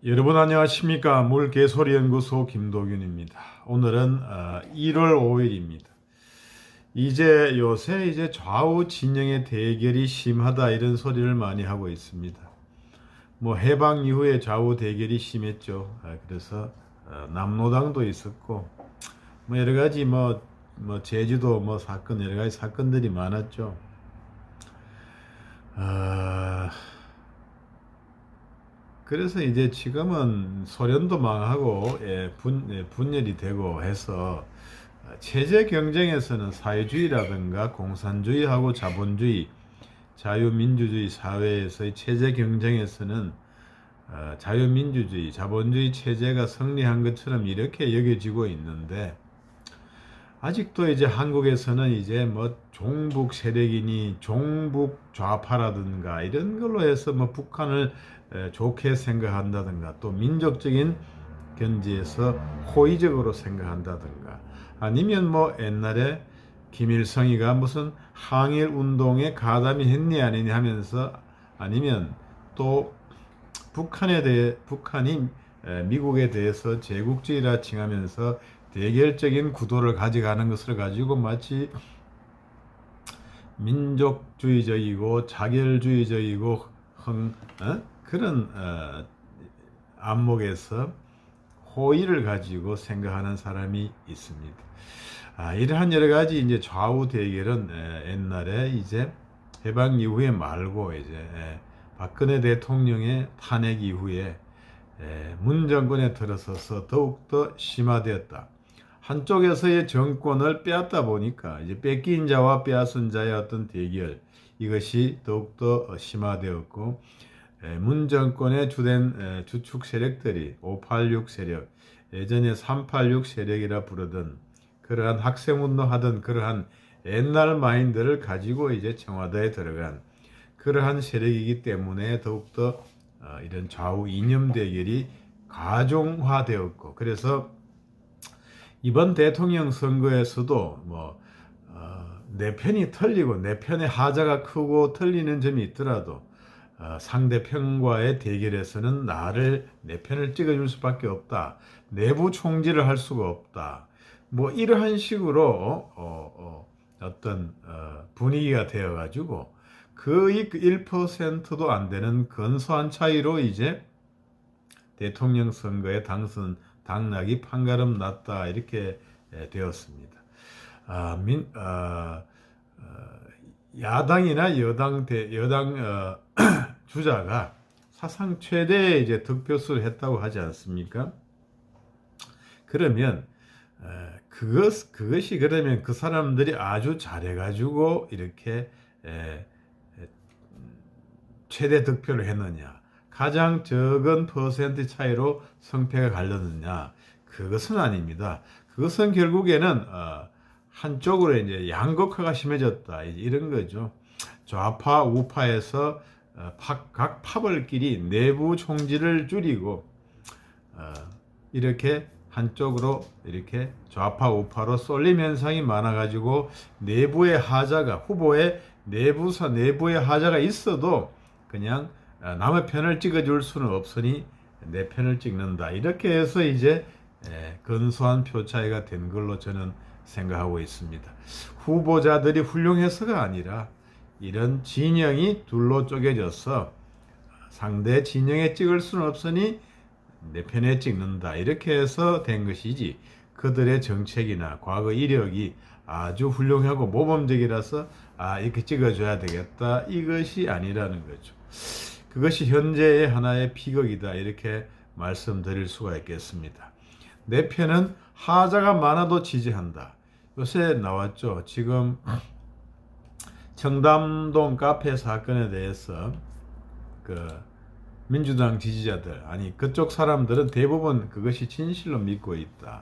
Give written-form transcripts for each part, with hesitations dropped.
여러분 안녕하십니까? 물개소리연구소 김도균입니다. 오늘은 1월 5일입니다. 요새 좌우 진영의 대결이 심하다 이런 소리를 많이 하고 있습니다. 뭐 해방 이후에 좌우 대결이 심했죠. 그래서 남로당도 있었고 뭐 여러 가지 제주도 사건 여러 가지 사건들이 많았죠. 그래서 이제 지금은 소련도 망하고 분열이 되고 해서 체제 경쟁에서는 사회주의라든가 공산주의하고 자본주의, 자유민주주의 사회에서의 체제 경쟁에서는 자유민주주의, 자본주의 체제가 승리한 것처럼 이렇게 여겨지고 있는데 아직도 이제 한국에서는 이제 종북 세력이니 종북 좌파라든가 이런 걸로 해서 북한을 좋게 생각한다든가 또 민족적인 견지에서 호의적으로 생각한다든가 아니면 옛날에 김일성이가 무슨 항일 운동에 가담이 했니 아니니 하면서 아니면 또 북한이 미국에 대해서 제국주의라 칭하면서 대결적인 구도를 가져가는 것을 가지고 마치 민족주의적이고 자결주의적이고 그런 안목에서 호의를 가지고 생각하는 사람이 있습니다. 이러한 여러 가지 이제 좌우 대결은 옛날에 이제 해방 이후에 말고 이제 박근혜 대통령의 탄핵 이후에 문 정권에 들어서서 더욱더 심화되었다. 한쪽에서의 정권을 빼앗다 보니까 이제 뺏긴 자와 빼앗은 자의 어떤 대결 이것이 더욱더 심화되었고 문 정권의 주된 주축 세력들이 586 세력, 예전에 386 세력이라 부르던 그러한 학생운동하던 그러한 옛날 마인드를 가지고 이제 청와대에 들어간 그러한 세력이기 때문에 더욱더 이런 좌우 이념 대결이 가중화되었고 그래서 이번 대통령 선거에서도 내 편이 틀리고 내 편의 하자가 크고 틀리는 점이 있더라도 상대편과의 대결에서는 내 편을 찍어줄 수밖에 없다. 내부 총질을 할 수가 없다. 이러한 식으로 어떤 분위기가 되어가지고 거의 1%도 안 되는 근소한 차이로 이제 대통령 선거에 당락이 판가름 났다 이렇게 되었습니다. 야당이나 여당 주자가 사상 최대의 이제 득표수를 했다고 하지 않습니까? 그러면 그것이 그러면 그 사람들이 아주 잘해가지고 이렇게 최대 득표를 했느냐, 가장 적은 퍼센트 차이로 성패가 갈렸느냐, 그것은 아닙니다. 그것은 결국에는 한쪽으로 이제 양극화가 심해졌다 이런 거죠. 좌파 우파에서 각 파벌끼리 내부 총질을 줄이고 이렇게 한쪽으로 이렇게 좌파 우파로 쏠림 현상이 많아가지고 내부의 하자가 후보의 내부의 하자가 있어도 그냥 남의 편을 찍어줄 수는 없으니 내 편을 찍는다 이렇게 해서 이제 근소한 표 차이가 된 걸로 저는 생각하고 있습니다. 후보자들이 훌륭해서가 아니라 이런 진영이 둘로 쪼개져서 상대 진영에 찍을 수는 없으니 내 편에 찍는다 이렇게 해서 된 것이지 그들의 정책이나 과거 이력이 아주 훌륭하고 모범적이라서 이렇게 찍어줘야 되겠다 이것이 아니라는 거죠. 그것이 현재의 하나의 비극이다 이렇게 말씀드릴 수가 있겠습니다. 내 편은 하자가 많아도 지지한다. 요새 나왔죠. 지금 청담동 카페 사건에 대해서 민주당 지지자들 그쪽 사람들은 대부분 그것이 진실로 믿고 있다.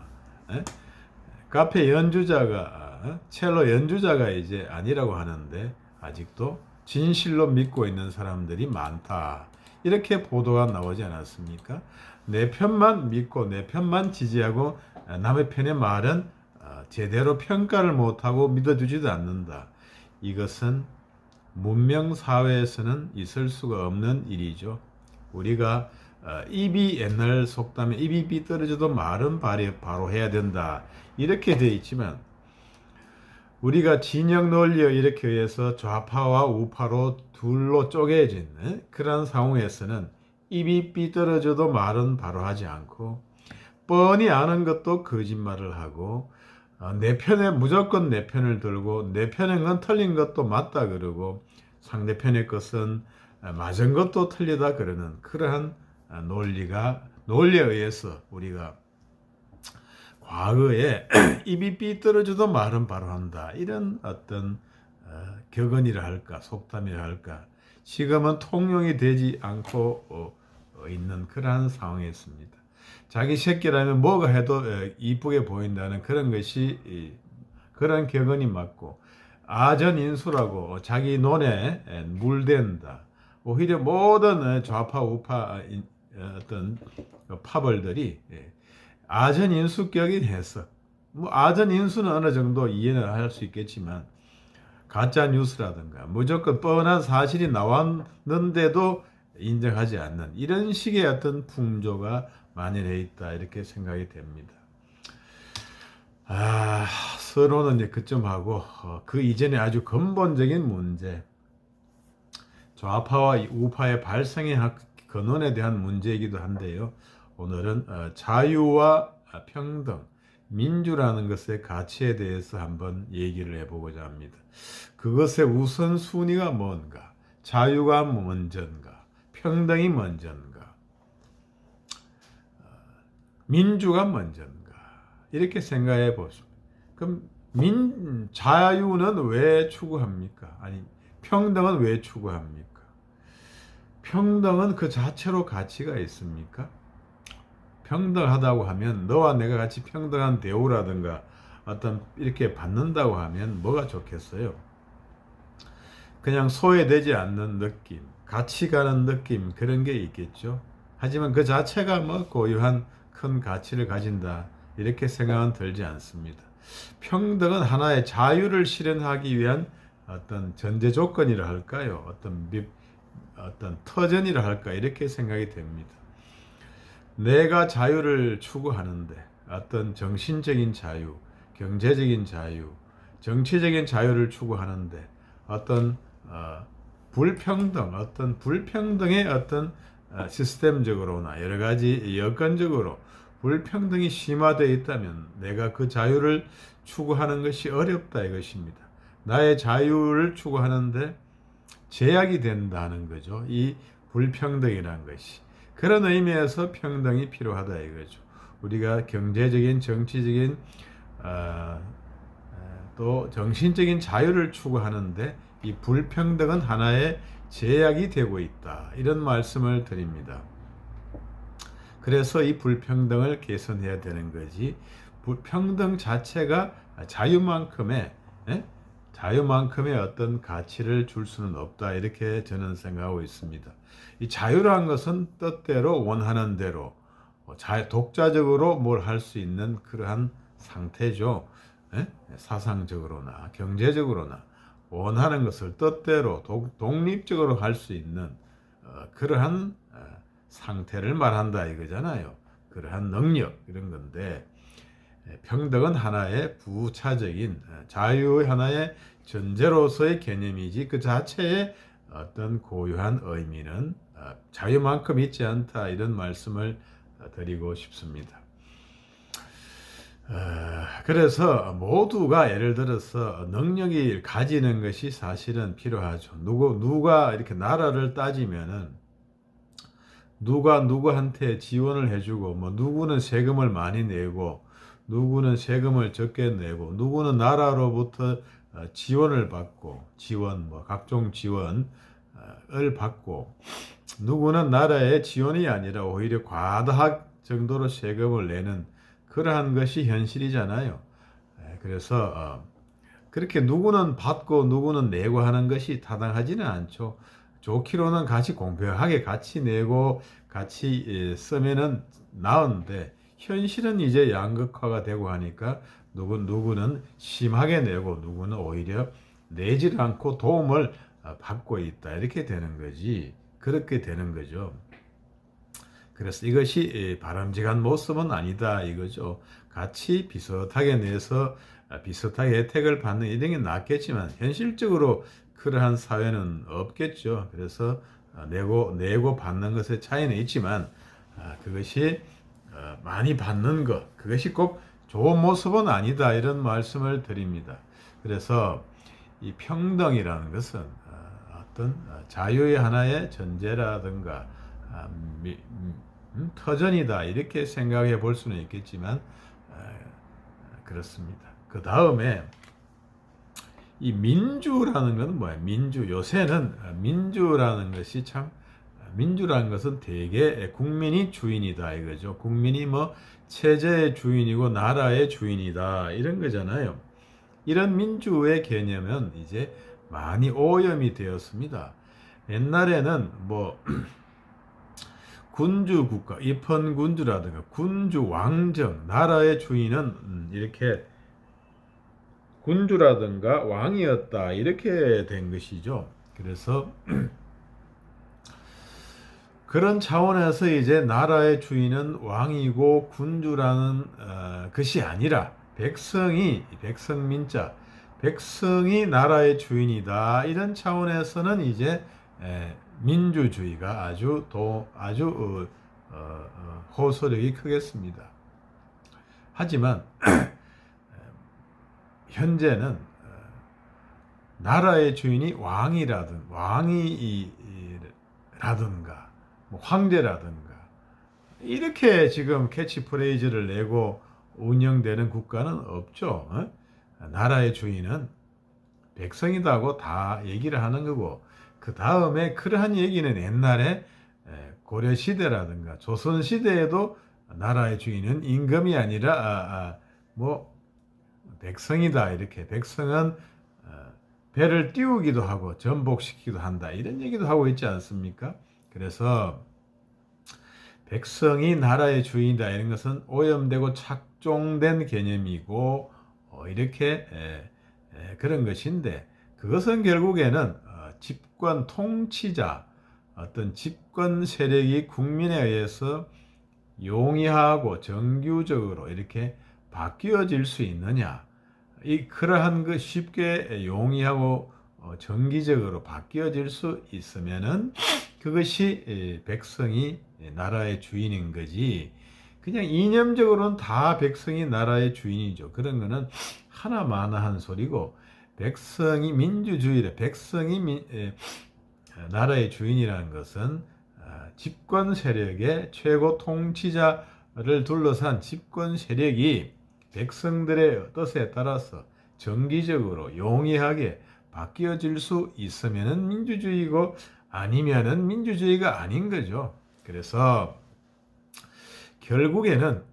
카페 연주자가 첼로 연주자가 이제 아니라고 하는데 아직도 진실로 믿고 있는 사람들이 많다. 이렇게 보도가 나오지 않았습니까? 내 편만 믿고 내 편만 지지하고 남의 편의 말은 제대로 평가를 못하고 믿어주지도 않는다. 이것은 문명 사회에서는 있을 수가 없는 일이죠. 우리가 입이 옛날 속담에 입이 삐뚤어져도 말은 바로 해야 된다 이렇게 돼 있지만 우리가 진영 논리에 이렇게 의해서 좌파와 우파로 둘로 쪼개진 그런 상황에서는 입이 삐뚤어져도 말은 바로 하지 않고 뻔히 아는 것도 거짓말을 하고 내 편에 무조건 내 편을 들고 내 편인 건 틀린 것도 맞다 그러고 상대편의 것은 맞은 것도 틀리다 그러는 그러한 논리에 의해서 우리가 과거에 입이 삐뚤어져도 말은 바로 한다 이런 어떤 격언이라 할까 속담이라 할까 지금은 통용이 되지 않고 있는 그러한 상황에 있습니다. 자기 새끼라면 뭐가 해도 이쁘게 보인다는 그런 것이 그런 격언이 맞고 아전인수라고 자기 논에 물댄다. 오히려 모든 좌파 우파 어떤 파벌들이 아전인수격이 해서 뭐 아전인수는 어느 정도 이해는 할 수 있겠지만 가짜 뉴스라든가 무조건 뻔한 사실이 나왔는데도 인정하지 않는 이런 식의 어떤 풍조가 만연해 있다 이렇게 생각이 됩니다. 서론은 이제 그쯤 하고 그 이전에 아주 근본적인 문제 좌파와 우파의 발생의 근원에 대한 문제이기도 한데요. 오늘은 자유와 평등, 민주라는 것의 가치에 대해서 한번 얘기를 해보고자 합니다. 그것의 우선순위가 뭔가, 자유가 먼저인가, 평등이 먼저인가, 민주가 먼저인가 이렇게 생각해 보십시오. 그럼 자유는 왜 추구합니까? 아니 평등은 왜 추구합니까? 평등은 그 자체로 가치가 있습니까? 평등하다고 하면 너와 내가 같이 평등한 대우라든가 어떤 이렇게 받는다고 하면 뭐가 좋겠어요? 그냥 소외되지 않는 느낌, 같이 가는 느낌 그런 게 있겠죠. 하지만 그 자체가 뭐 고유한 큰 가치를 가진다 이렇게 생각은 들지 않습니다. 평등은 하나의 자유를 실현하기 위한 어떤 전제 조건이라 할까요? 어떤 터전이라 할까 이렇게 생각이 됩니다. 내가 자유를 추구하는데 어떤 정신적인 자유, 경제적인 자유, 정치적인 자유를 추구하는데 어떤 불평등의 어떤 시스템적으로나 여러 가지 여건적으로 불평등이 심화되어 있다면 내가 그 자유를 추구하는 것이 어렵다 이것입니다. 나의 자유를 추구하는데 제약이 된다는 거죠. 이 불평등이라는 것이. 그런 의미에서 평등이 필요하다 이거죠. 우리가 경제적인, 정치적인, 또 정신적인 자유를 추구하는데 이 불평등은 하나의 제약이 되고 있다. 이런 말씀을 드립니다. 그래서 이 불평등을 개선해야 되는 거지. 불평등 자체가 자유만큼의 어떤 가치를 줄 수는 없다. 이렇게 저는 생각하고 있습니다. 이 자유라는 것은 뜻대로 원하는 대로 독자적으로 뭘 할 수 있는 그러한 상태죠. 사상적으로나 경제적으로나 원하는 것을 뜻대로 독립적으로 할 수 있는 그러한 상태를 말한다 이거잖아요. 그러한 능력 이런 건데 평등은 하나의 부차적인 자유의 하나의 전제로서의 개념이지 그 자체의 어떤 고유한 의미는 자유만큼 있지 않다 이런 말씀을 드리고 싶습니다. 그래서 모두가 예를 들어서 능력이 가지는 것이 사실은 필요하죠. 누가 이렇게 나라를 따지면은 누가 누구한테 지원을 해주고 뭐 누구는 세금을 많이 내고 누구는 세금을 적게 내고 누구는 나라로부터 지원을 받고 각종 지원을 받고 누구는 나라의 지원이 아니라 오히려 과다한 정도로 세금을 내는 그러한 것이 현실이잖아요. 그래서 그렇게 누구는 받고 누구는 내고 하는 것이 타당하지는 않죠. 좋기로는 같이 공평하게 같이 내고 같이 쓰면은 나은데 현실은 이제 양극화가 되고 하니까 누구는 심하게 내고 누구는 오히려 내질 않고 도움을 받고 있다 이렇게 되는 거지. 그렇게 되는 거죠. 그래서 이것이 바람직한 모습은 아니다 이거죠. 같이 비슷하게 내서 비슷하게 혜택을 받는 이런 게 낫겠지만 현실적으로 그러한 사회는 없겠죠. 그래서 내고 받는 것의 차이는 있지만 그것이 많이 받는 것 그것이 꼭 좋은 모습은 아니다 이런 말씀을 드립니다. 그래서 이 평등이라는 것은 어떤 자유의 하나의 전제라든가 터전이다 이렇게 생각해 볼 수는 있겠지만 그렇습니다. 그 다음에 이 민주라는 것은 뭐야? 민주 요새는 민주라는 것이 참 민주라는 것은 대개 국민이 주인이다 이거죠. 국민이 뭐 체제의 주인이고 나라의 주인이다 이런 거잖아요. 이런 민주의 개념은 이제 많이 오염이 되었습니다. 옛날에는 뭐 군주 국가, 입헌군주라든가 군주 왕정, 나라의 주인은 이렇게 군주라든가 왕이었다 이렇게 된 것이죠. 그래서 그런 차원에서 이제 나라의 주인은 왕이고 군주라는 것이 아니라 백성민자 백성이 나라의 주인이다 이런 차원에서는 이제 민주주의가 아주 호소력이 크겠습니다. 하지만 현재는 나라의 주인이 왕이라든가 뭐 황제라든가 이렇게 지금 캐치프레이즈를 내고 운영되는 국가는 없죠. 나라의 주인은 백성이다고 다 얘기를 하는 거고 그 다음에 그러한 얘기는 옛날에 고려시대라든가 조선시대에도 나라의 주인은 임금이 아니라 뭐 백성이다 이렇게 백성은 배를 띄우기도 하고 전복시키기도 한다 이런 얘기도 하고 있지 않습니까? 그래서 백성이 나라의 주인이다 이런 것은 오염되고 착종된 개념이고 이렇게 그런 것인데 그것은 결국에는 집권 통치자 어떤 집권 세력이 국민에 의해서 용이하고 정규적으로 이렇게 바뀌어질 수 있느냐 그러한 것 쉽게 용이하고 정기적으로 바뀌어질 수 있으면은 그것이 백성이 나라의 주인인 거지 그냥 이념적으로는 다 백성이 나라의 주인이죠. 그런 거는 하나마나한 소리고 백성이 민주주의래 백성이 나라의 주인이라는 것은 집권 세력의 최고 통치자를 둘러싼 집권 세력이 백성들의 뜻에 따라서 정기적으로 용이하게 바뀌어질 수 있으면은 민주주의고 아니면은 민주주의가 아닌 거죠. 그래서 결국에는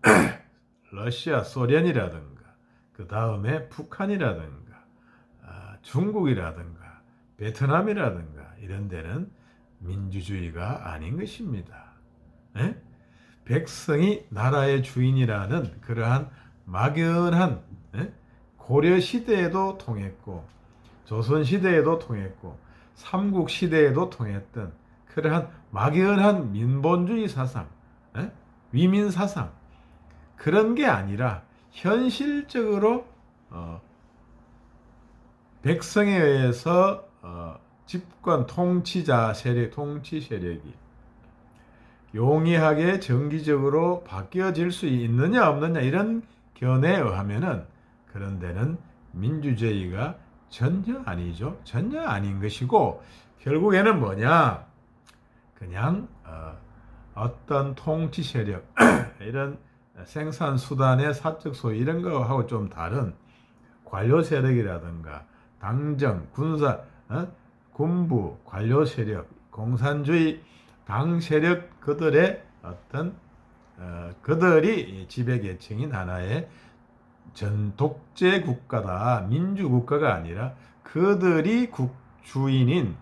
러시아, 소련이라든가 그 다음에 북한이라든가 중국이라든가 베트남이라든가 이런 데는 민주주의가 아닌 것입니다. 백성이 나라의 주인이라는 그러한 막연한 고려 시대에도 통했고 조선 시대에도 통했고 삼국 시대에도 통했던 그러한 막연한 민본주의 사상, 위민 사상 그런 게 아니라 현실적으로 백성에 의해서 집권 통치 세력이 용이하게 정기적으로 바뀌어질 수 있느냐 없느냐 이런 견해에 의하면은 그런 데는 민주주의가 전혀 아니죠. 전혀 아닌 것이고 결국에는 뭐냐 그냥 어떤 통치 세력 이런 생산수단의 사적 소유 이런 거하고 좀 다른 관료 세력이라든가 당정, 군사, 군부, 관료 세력, 공산주의 당 세력 그들의 어떤 그들이 지배계층인 하나의 독재 국가다 민주국가가 아니라 그들이 주인인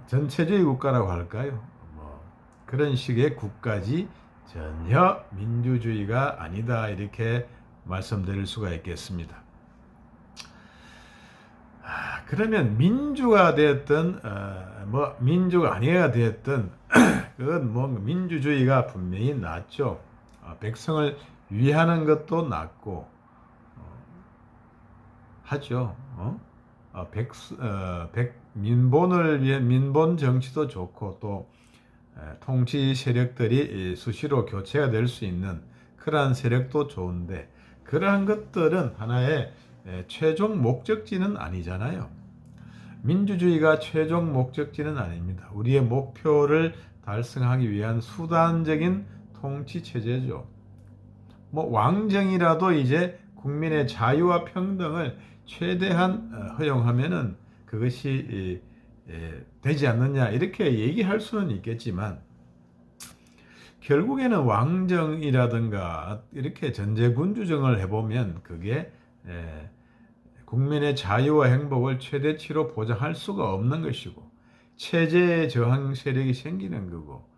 전체주의 국가라고 할까요? 뭐 그런 식의 국가지 전혀 민주주의가 아니다 이렇게 말씀드릴 수가 있겠습니다. 그러면 민주가 됐든 뭐 민주가 아니어야 됐든 그건 뭐 민주주의가 분명히 낫죠. 백성을 위하는 것도 낫고 하죠. 민본을 위해 민본 정치도 좋고 또 통치 세력들이 수시로 교체가 될 수 있는 그러한 세력도 좋은데 그러한 것들은 하나의 최종 목적지는 아니잖아요. 민주주의가 최종 목적지는 아닙니다. 우리의 목표를 달성하기 위한 수단적인 통치 체제죠. 뭐 왕정이라도 이제 국민의 자유와 평등을 최대한 허용하면은 그것이 되지 않느냐 이렇게 얘기할 수는 있겠지만 결국에는 왕정이라든가 이렇게 전제군주정을 해보면 그게 국민의 자유와 행복을 최대치로 보장할 수가 없는 것이고 체제에 저항 세력이 생기는 거고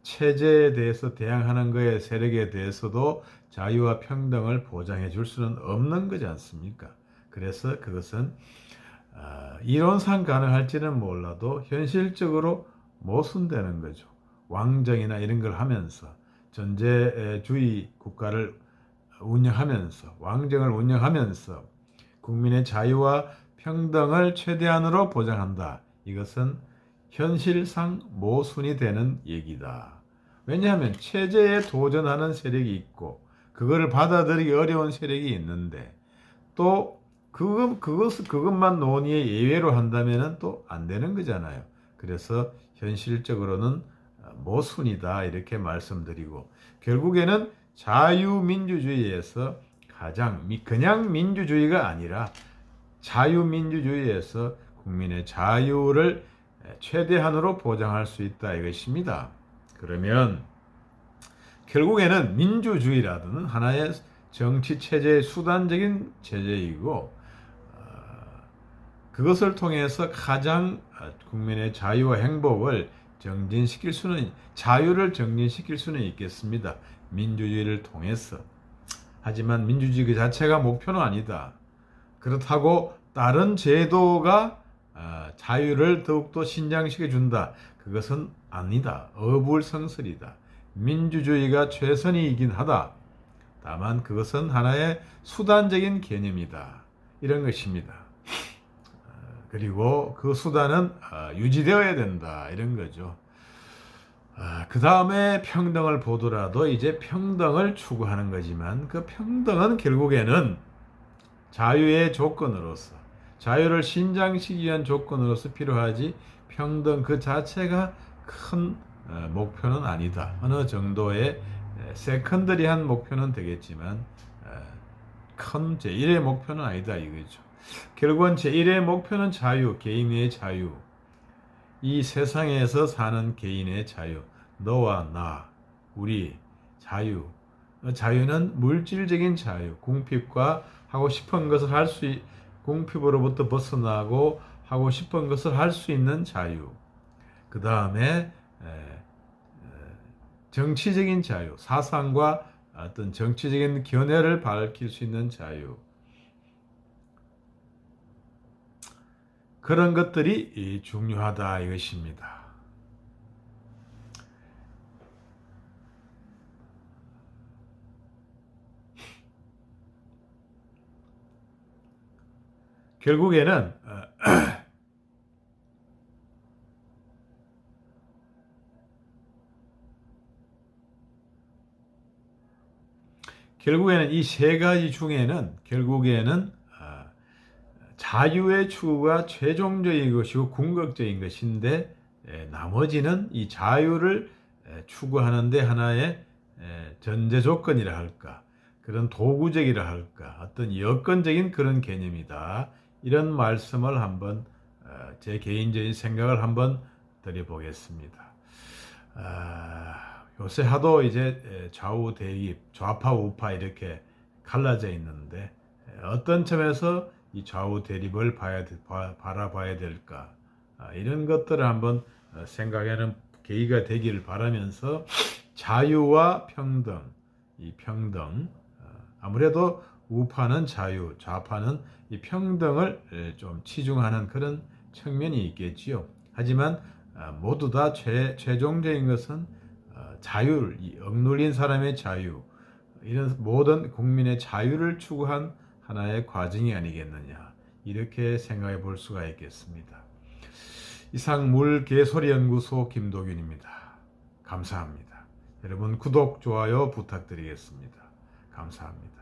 체제에 대해서 대항하는 것의 세력에 대해서도 자유와 평등을 보장해 줄 수는 없는 거지 않습니까? 그래서 그것은 이론상 가능할지는 몰라도 현실적으로 모순되는 거죠. 왕정이나 이런 걸 하면서 전제주의 국가를 운영하면서 왕정을 운영하면서 국민의 자유와 평등을 최대한으로 보장한다. 이것은 현실상 모순이 되는 얘기다. 왜냐하면 체제에 도전하는 세력이 있고 그거를 받아들이기 어려운 세력이 있는데 또 그것만 논의의 예외로 한다면 또 안 되는 거잖아요. 그래서 현실적으로는 모순이다 이렇게 말씀드리고 결국에는 자유민주주의에서 그냥 민주주의가 아니라 자유민주주의에서 국민의 자유를 최대한으로 보장할 수 있다 이것입니다. 그러면 결국에는 민주주의라는 하나의 정치 체제의 수단적인 체제이고 그것을 통해서 가장 국민의 자유와 행복을 자유를 정진시킬 수는 있겠습니다. 민주주의를 통해서. 하지만 민주주의 그 자체가 목표는 아니다. 그렇다고 다른 제도가 자유를 더욱더 신장시켜 준다. 그것은 아니다. 어불성설이다. 민주주의가 최선이긴 하다. 다만 그것은 하나의 수단적인 개념이다. 이런 것입니다. 그리고 그 수단은 유지되어야 된다. 이런 거죠. 그 다음에 평등을 보더라도 이제 평등을 추구하는 거지만 그 평등은 결국에는 자유의 조건으로서 자유를 신장시키기 위한 조건으로서 필요하지 평등 그 자체가 큰 목표는 아니다. 어느 정도의 세컨더리한 목표는 되겠지만 큰 제1의 목표는 아니다 이거죠. 결국은 제1의 목표는 자유, 개인의 자유. 이 세상에서 사는 개인의 자유, 너와 나, 우리 자유. 자유는 물질적인 자유, 궁핍과 하고 싶은 것을 궁핍으로부터 벗어나고 하고 싶은 것을 할 수 있는 자유. 그 다음에 정치적인 자유, 사상과 어떤 정치적인 견해를 밝힐 수 있는 자유. 그런 것들이 중요하다 이것입니다. 결국에는 이 세 가지 중에는 결국에는 자유의 추구가 최종적인 것이고 궁극적인 것인데 나머지는 이 자유를 추구하는데 하나의 전제 조건이라 할까 그런 도구적이라 할까 어떤 여건적인 그런 개념이다. 이런 말씀을 한번 제 개인적인 생각을 한번 드려보겠습니다. 요새 하도 이제 좌우 대립, 좌파 우파 이렇게 갈라져 있는데 어떤 점에서 이 좌우 대립을 바라봐야 될까 이런 것들을 한번 생각하는 계기가 되기를 바라면서 자유와 평등, 이 평등 아무래도 우파는 자유, 좌파는 이 평등을 좀 치중하는 그런 측면이 있겠지요. 하지만 모두 다 최종적인 것은 자율, 이 억눌린 사람의 자유, 이런 모든 국민의 자유를 추구한 하나의 과정이 아니겠느냐, 이렇게 생각해 볼 수가 있겠습니다. 이상 물개소리연구소 김도균입니다. 감사합니다. 여러분 구독, 좋아요 부탁드리겠습니다. 감사합니다.